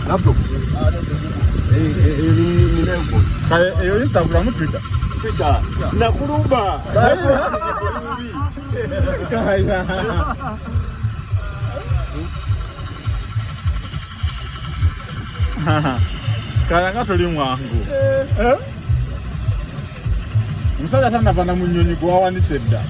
Laptop. Kaya Instagram Twitter. Nakurumba. Kaya. Kaya ngatoli mwangu. Msala sana bana munyonyi kwa wani sedda.